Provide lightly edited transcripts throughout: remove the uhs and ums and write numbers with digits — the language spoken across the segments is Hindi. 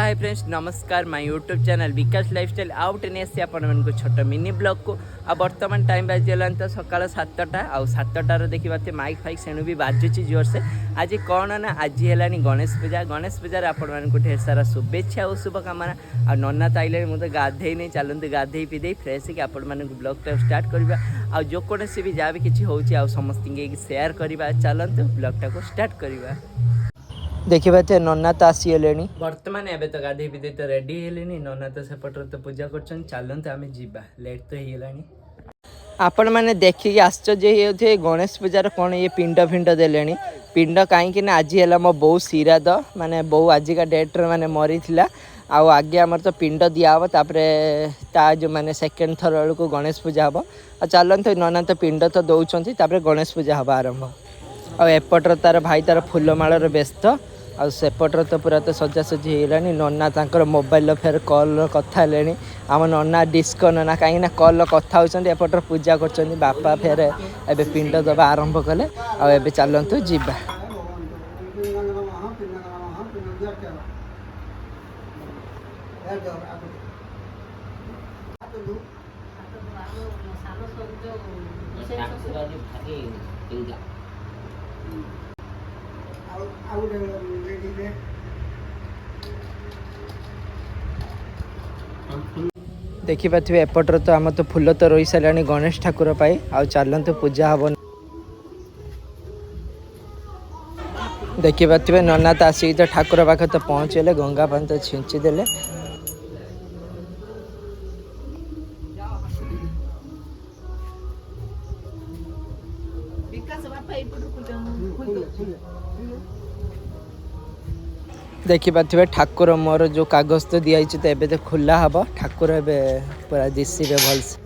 हाय फ्रेंड्स नमस्कार my YouTube channel Vikas lifestyle out ने आपको छोट मिनी ब्लॉग को आ बर्तमान टाइम बाजिगलान तो सकाल 7टा आ 7टार देखिए माइक फाइक सेणु भी बाजुची जोर से आज कौन ना आज है गणेश पूजा आपको ढेर सारा शुभेच्छा और शुभकामना आ नन्ना ताइले मुझे गाधे नहीं चलते गाधे पीधे फ्रेश कि आपण ब्लॉग टाइम स्टार्ट करवा आ जो कौन भी जहाँ भी किसी हो समस्त सेयार करवा चलते ब्लॉगटा को स्टार्ट करवा। देखिए नन्ना तो आसीगले बर्तमान एवं तो गाधे पीधे तो रेडी है नन्ना तो सेपटर तो पूजा कर चलते आम जा लेट तो होगा आपण मैंने देखिए आश्चर्य होते गणेश पूजार कौन ये पिंड फिंड देले पिंड कहीं आज है मो बो श्रीराध माने बो आजिका डेट्रे माने मरी थिला आउ आगे आमर तो पिंड दिहब तापर ता जो मैंने सेकेंड थर बेलू गणेश पूजा हम आ चलते नन्ना तो पिंड तो दौरान तापर गणेश पूजा हम आरंभ आएपटर तार भाई तार फूलमाल व्यस्त आ सेपटर तो पूरा तो सजासजी होगानी नन्ना तांकर मोबाइल फेर कल कथा ले आम नन्ना डिस्को नन्ना कहीं कल कथा होती एपटर पूजा कर बापा फेर एबे पिंड दबा आरंभ कले आबे चलतु जीवा। देखिए एपटर तो आम तो फूल तो रही सारे गणेश ठाकुर पाई आ चलतु पूजा हम देखिए नन्ना तो आसिक तो ठाकुर पाखे तो पहुँचले गंगा पानी तो छिंची देले देखिए ठाकुर मोर जो कागज तो दिखाई तो एबे तो खुला हम ठाकुर ए पूरा दिशे भलसे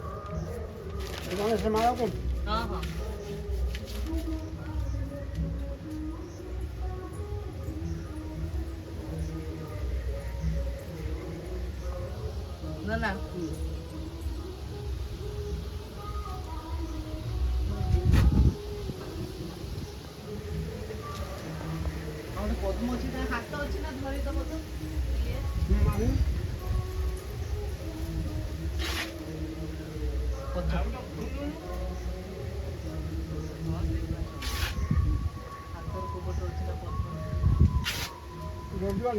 पूजा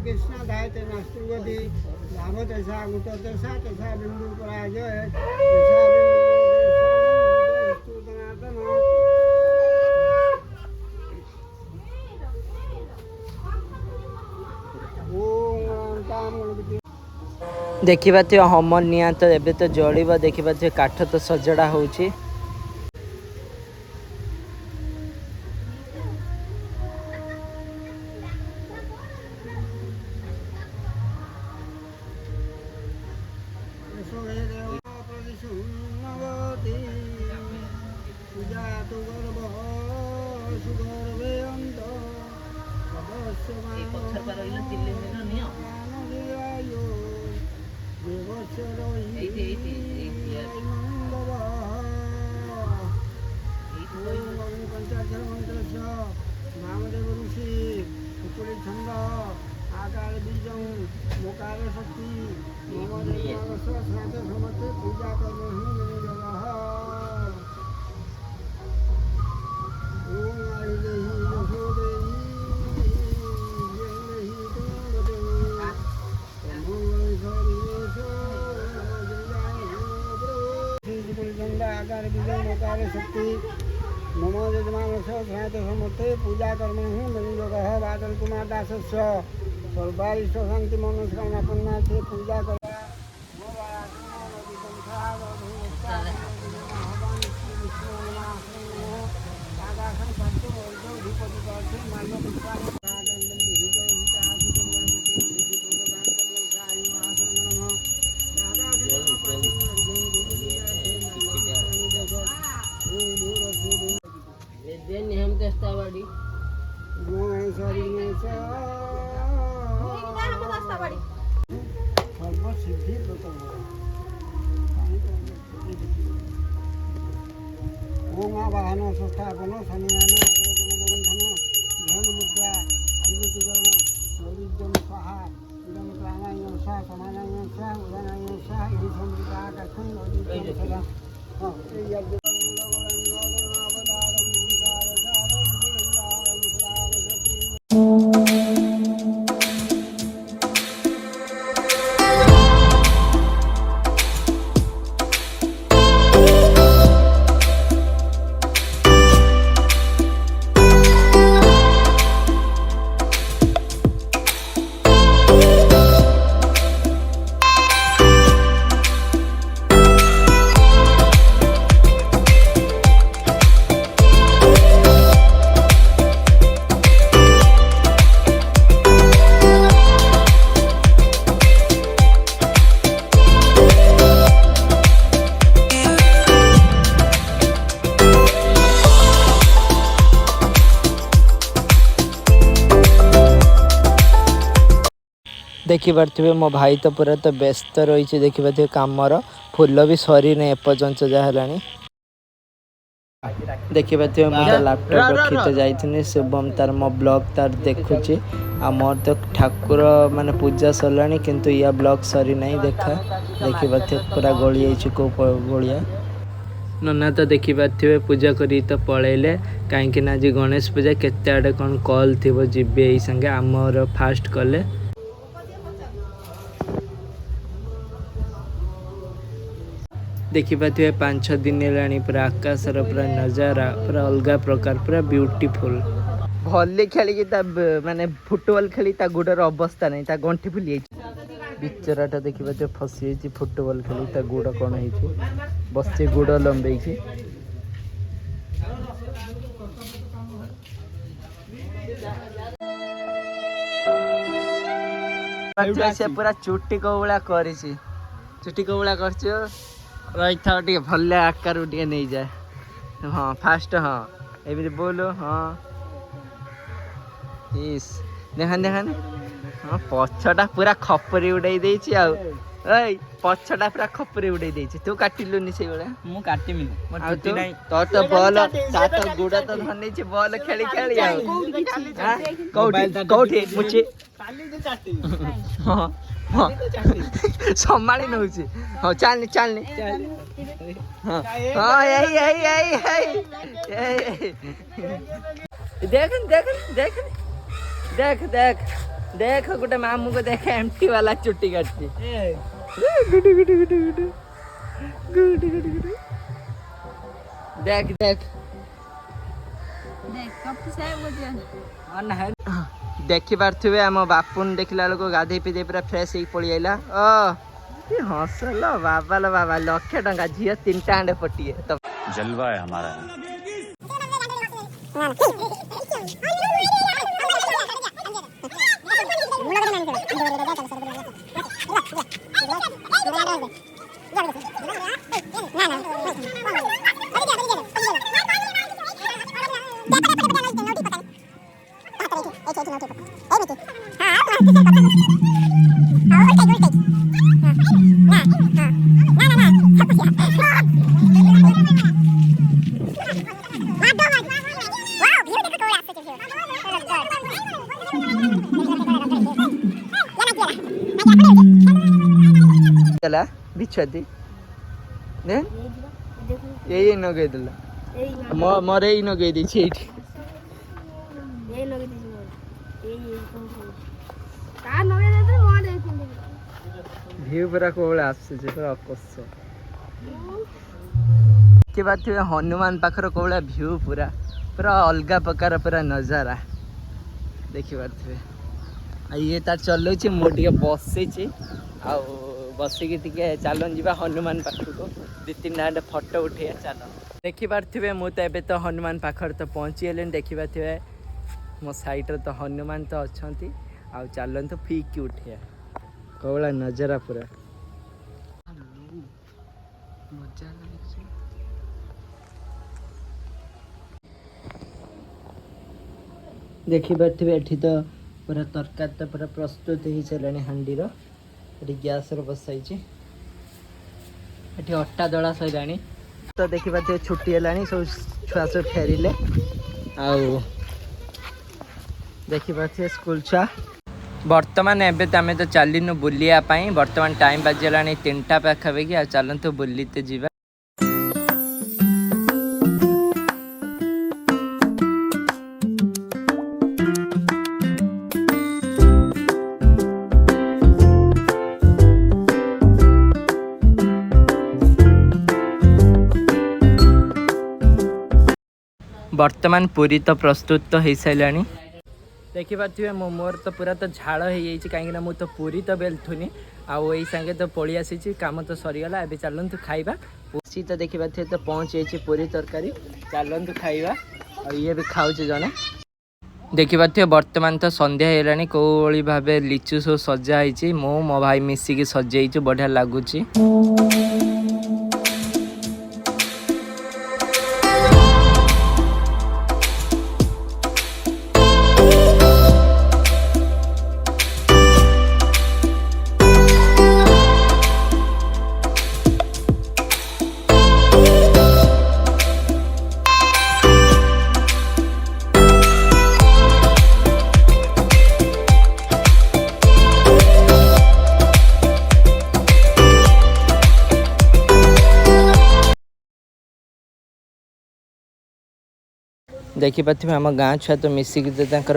कृष्ण दायते नास्तुवती लाभतसा गुटतसा तथा बिंदु पराजय देखा होम निआ तो एबे तो जलिब देखा काठ तो सजड़ा होची नामदेव ऋषि उपरी छंद आकार बीजं मोकार शक्ति स्नात समर्थ पूजा कर्म ओम आई देहि यशो देहि आकार बीजं मोकार शक्ति नमो यजमानस्य स्नात समर्थे पूजा कर्म मणियोग बादल कुमार दासस्य सर्वारिष्ट शांति मनोस्कामना से पूजा कर सर्वसिद्धि ओम आवाहन संस्थापन शनियान अग्रगुण ध्यान मुद्रा अमृतकरण वैविध्यम स्वाहा इदम प्राणायाम स्वाहा समानायाम स्वाहा उदानायाम स्वाहा इति समृता कथन वैविध्यम सदा हां ये यज्ञ देखिपे मो भाई तो पूरा तो व्यस्त रही देखिए कमर फुल भी सरी नहीं एपर्यंत जहाँ देखिपे मुझे लैपटॉप रखी तो जाइए शुभम तार मो ब्लॉग तार देखुची आ मोर तो ठाकुर माने पूजा सरला किंतु या ब्लॉग सरी नहीं देखा देखिपे पूरा गली कौ गलिया नना तो देखिपे पूजा करी तो पलैले कहीं आज गणेश पूजा केते आड़े कौन कॉल थी जीवे यही संगे आमर फास्ट कले देखिपे 5-6 दिन है पूरा आकाशर पूरा नजारा पूरा अलग प्रकार पूरा ब्यूटीफुल भली खेली माने फुटबॉल खेली गोडर अवस्था नहीं गंठी फुली बिचराटा देखिए फसी फुटबॉल खेली गोड़ कौन हो बस गोड़ लंबे से पूरा चुट्टी कौला कर चुट्टी कौला कर रही था भल आकार नहीं जाए हाँ फास्ट हाँ एवं बोलो हाँ इस देखान देखान हाँ पछटा पूरा खपरी उड़ाई देछि आ पछटा पूरा खपरी उड़ाई देछि तू काटिलुनी से बेला मु काटिमी आ तू तो तो बॉल सात गुडा तो धनै छी बॉल खेली खेली आ कोठी कोठी मुची काली जे चाटी हां हां संभाली नउछि हां चलनी चलनी हां हां यही देख देख देख देख देख देख गोटे मामू को देख एमटी वाला चुट्टी काटती गुडू गुडू गुडू गुडू गुडू गुडू गुडू देख देख देख कब से मुझे देखी पारे आम बापुन देखला बेलू गाधे पीधे पूरा फ्रेश हो पड़ी आईला ओ हसल बाबा लो बाबा लक्षे टंका झील 3टा हांडे पटिए तो जलवा है हमारा। चला बिछुआती यही नगे मोर यही नगे दी भ्यू पूरा कौन आस हनुमान पाखर कौन भ्यू पूरा पूरा अलग प्रकार पूरा नजारा देखी पारे ये तार चलाऊँ मुझे बसई बसिकी टे चलन जा हनुमान पाखक 2-3 घंटे फटो उठे चल देखी पारे मुझे तो हनुमान पाखर तो पहुँची गले देखी पारे मो साइड तो हनुमान तो अच्छा आउ चलतु फिक उठे कौला नजरा पूरा देखी पारे एठी तो पूरा तरकारी तो पूरा प्रस्तुत हो सारे हांडी गैस बसाई अट्टा दला सैला तो देखी पारे छुट्टी है सब छुआ सब फेरिले आउ देखी पारे स्कूल छुआ बर्तमान एबे तो आम तो चलनु बुलियापाई बर्तमान टाइम बाजिगला 3टा पाखापाखि आ चलतु बुलीते जीवा बर्तमान पूरी तो प्रस्तुत तो हो सारा देखी पारे मो मोर तो पूरा तो झाड़ हो कहीं मुझे तो पूरी तो बेलथुनी आउ यही सांगे तो पड़ी आसी काम तो सरीगला ए चलतु खाइबा उसी तो देखी पारे तो पहुँच जाइए पूरी तरकारी चलतु खाइबा और ये भी खाऊे जड़े देखी पारे बर्तमान तो संध्या होगा कौली भाव लिचु सब सजाई मो भाई मिसिकी सजाइछु बढ़िया लगुच देखी पारे आम गाँ छुआ तो मिसिक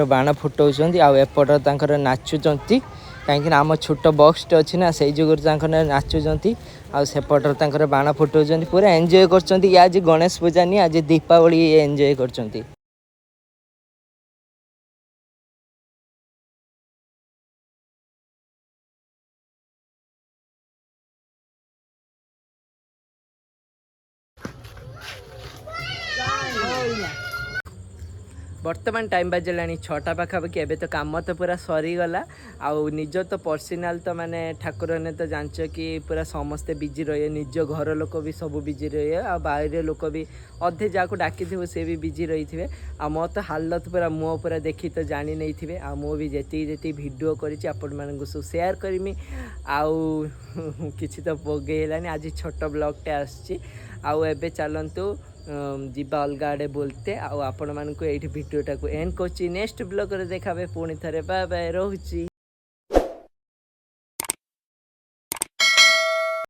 बाण फुटाऊँ आउटर नाचुंट कहीं आम छोट बक्सटे अच्छी ना से जुगर नाचुंट आउटर बाण फुटाऊँ पूरा एंजॉय कर आज गणेश पूजा नहीं आज दीपावली एंजॉय कर बर्तमान टाइम बाजिला 6टा पाखापाखि एबे तो काम तो पूरा सरीगला आउ निज तो पर्सनाल तो माने ठाकुर ने तो जानच कि पूरा समस्ते बिजी रहे निज घर लोक भी सब बिजी रहे आ बाहर लोक भी अधे जहाँ डाकी थे से भी बिजी रही थे आ मो तो हालत पूरा मुँह पूरा देखी तो जानी नहीं थे आ मु भी जी भिडियो करी आपण मानक सब सेयार करमी आउ किसी तो पगेलानी आज छोट ब्लॉगटे आसची आउ एबे चलतु जीवा अलग आड़े बोलते आपण मानक ये भिडियोटा को एंड कर नेक्स्ट ब्लॉग रे देखाबे पुणी थे बाय बाय रोची।